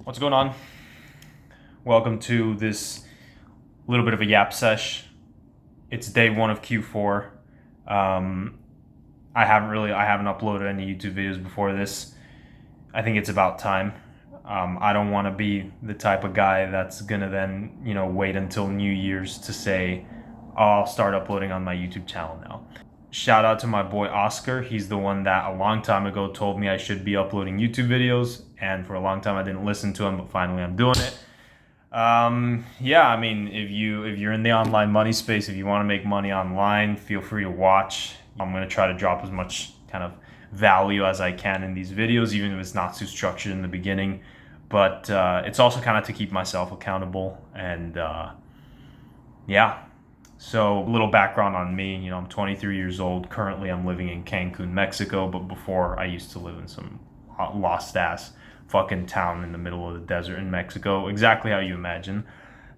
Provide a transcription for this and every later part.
What's going on? Welcome to this little bit of a yap sesh. It's day one of Q4. I haven't uploaded any YouTube videos before this. I think it's about time. I don't want to be the type of guy that's gonna then, wait until New Year's to say, oh, I'll start uploading on my YouTube channel now. Shout out to my boy Oscar. He's the one that a long time ago told me I should be uploading YouTube videos, and for a long time I didn't listen to him, but finally I'm doing it. Yeah, I mean, if you're in the online money space, if you want to make money online, feel free to watch. I'm going to try to drop as much kind of value as I can in these videos, even if it's not too structured in the beginning. But it's also kind of to keep myself accountable. And yeah, so a little background on me. I'm 23 years old. Currently, I'm living in Cancun, Mexico. But before, I used to live in some lost ass fucking town in the middle of the desert in Mexico, exactly how you imagine.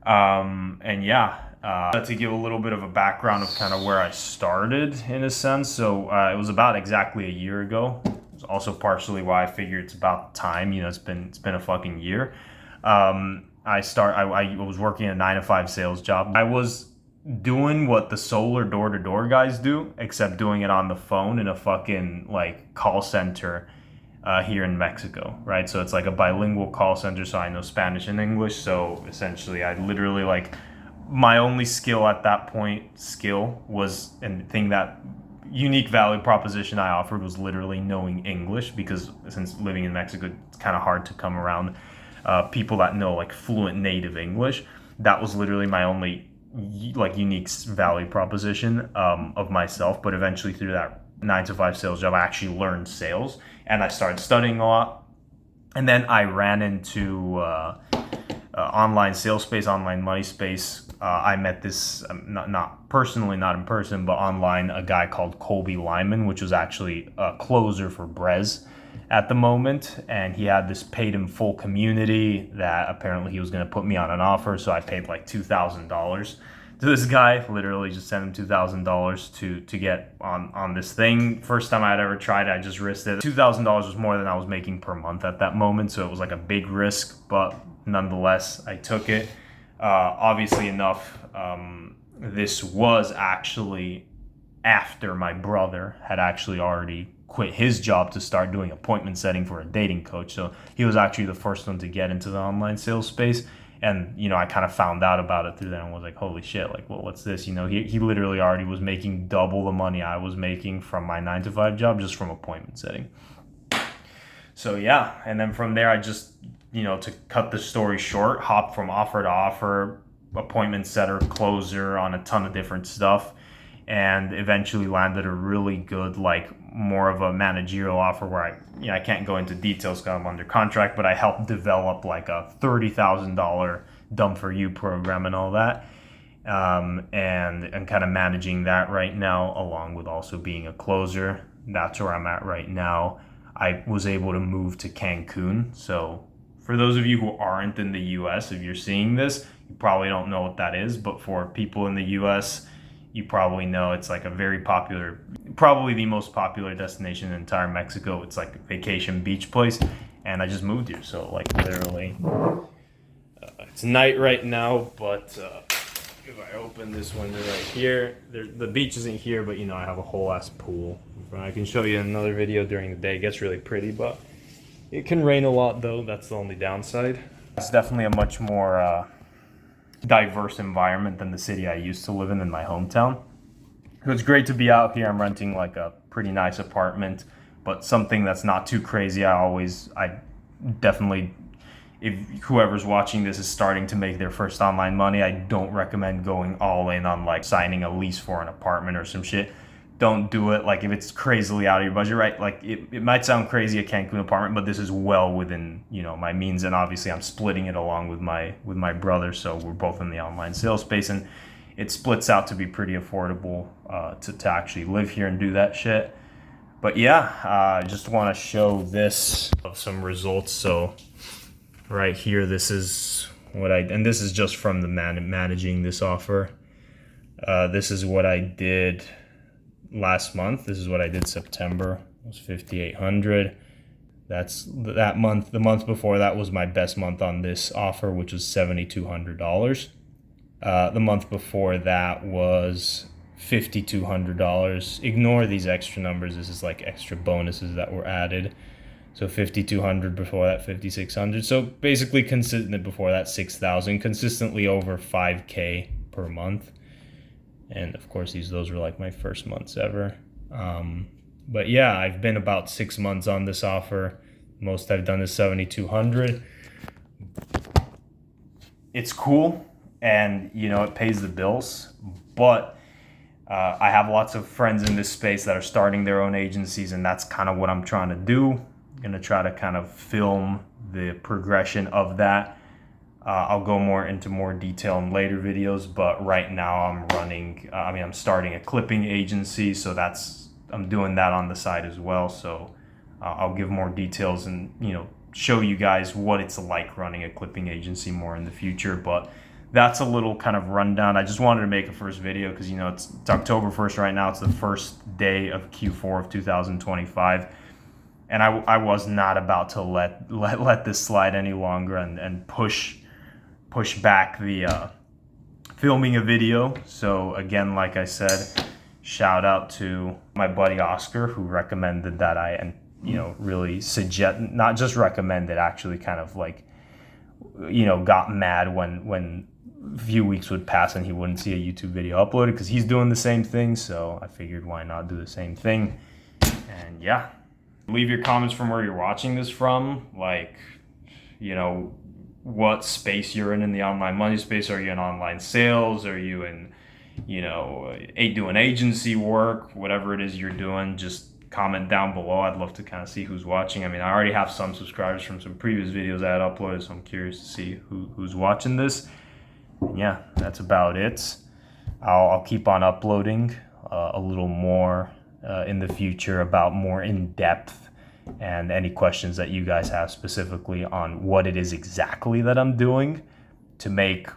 And yeah, to give a little bit of a background of kind of where I started in a sense. So it was about exactly a year ago. It's also partially why I figured it's about time. It's been a fucking year. I was working a 9-to-5 sales job. I was doing what the solar door-to-door guys do, except doing it on the phone in a fucking like call center here in Mexico, right? So it's like a bilingual call center, so I know Spanish and English. So essentially, I literally my only skill at that point was, and the thing that unique value proposition I offered was literally knowing English, because since living in Mexico, it's kind of hard to come around people that know like fluent native English. That was literally my only unique value proposition of myself. But eventually, through that 9-to-5 sales job, I actually learned sales, and I started studying a lot. And then I ran into online sales space, online money space. I met this, not personally, not in person, but online, a guy called Colby Lyman, which was actually a closer for Brez at the moment. And he had this paid in full community that apparently he was going to put me on an offer. So I paid like $2,000 to this guy, literally just sent him $2,000 to get on this thing. First time I had ever tried it, I just risked it. $2,000 was more than I was making per month at that moment, so it was like a big risk, but nonetheless, I took it. Obviously enough, this was actually after my brother had actually already quit his job to start doing appointment setting for a dating coach. So he was actually the first one to get into the online sales space. And, I kind of found out about it through that and was like, holy shit, what's this? He literally already was making double the money I was making from my 9-to-5 job just from appointment setting. So yeah, and then from there, I just, to cut the story short, hopped from offer to offer, appointment setter, closer on a ton of different stuff, and eventually landed a really good, more of a managerial offer where I can't go into details because I'm under contract, but I helped develop like a $30,000 Dumb For You program and all that. And kind of managing that right now, along with also being a closer. That's where I'm at right now. I was able to move to Cancun. So for those of you who aren't in the US, if you're seeing this, you probably don't know what that is. But for people in the US, you probably know it's like a very popular, probably the most popular destination in entire Mexico. It's like a vacation beach place, and I just moved here. So literally, it's night right now, but if I open this window right here, the beach isn't here, but I have a whole ass pool. I can show you in another video during the day. It gets really pretty, but it can rain a lot though. That's the only downside. It's definitely a much more diverse environment than the city I used to live in my hometown. So it's great to be out here. I'm renting like a pretty nice apartment, but something that's not too crazy. I definitely, if whoever's watching this is starting to make their first online money, I don't recommend going all in on signing a lease for an apartment or some shit. Don't do it. If it's crazily out of your budget, right? It might sound crazy, a Cancun apartment, but this is well within, my means. And obviously I'm splitting it along with my brother. So we're both in the online sales space, and it splits out to be pretty affordable to actually live here and do that shit. But yeah, I just want to show this of some results. So right here, this is what and this is just from the managing this offer. This is what I did last month. This is what I did September. It was $5,800. That's that month. The month before that was my best month on this offer, which was $7,200. The month before that was $5,200. Ignore these extra numbers. This is like extra bonuses that were added. So 5,200 before that, 5,600. So basically consistent before that, 6,000, consistently over 5K per month. And of course, those were like my first months ever. But yeah, I've been about 6 months on this offer. Most I've done is 7,200. It's cool, and it pays the bills. But I have lots of friends in this space that are starting their own agencies, and that's kind of what I'm trying to do. I'm gonna try to kind of film the progression of that. I'll go into more detail in later videos, but right now I'm starting a clipping agency, so I'm doing that on the side as well. So I'll give more details and show you guys what it's like running a clipping agency more in the future. But that's a little kind of rundown. I just wanted to make a first video because it's October 1st right now. It's the first day of Q4 of 2025. And I was not about to let this slide any longer and push back the filming a video. So again, like I said, shout out to my buddy Oscar, who recommended that really suggest, not just recommended, actually kind of like got mad when a few weeks would pass and he wouldn't see a YouTube video uploaded, because he's doing the same thing. So I figured, why not do the same thing? And yeah. Leave your comments from where you're watching this from, like, what space you're in the online money space. Are you in online sales? Are you in, doing agency work? Whatever it is you're doing, just comment down below. I'd love to kind of see who's watching. I mean, I already have some subscribers from some previous videos I had uploaded, so I'm curious to see who's watching this. And yeah, that's about it. I'll keep on uploading a little more in the future about more in-depth, and any questions that you guys have specifically on what it is exactly that I'm doing to make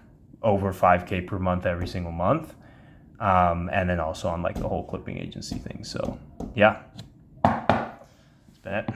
over 5K per month every single month. And then also on like the whole clipping agency thing. So yeah, that's been it.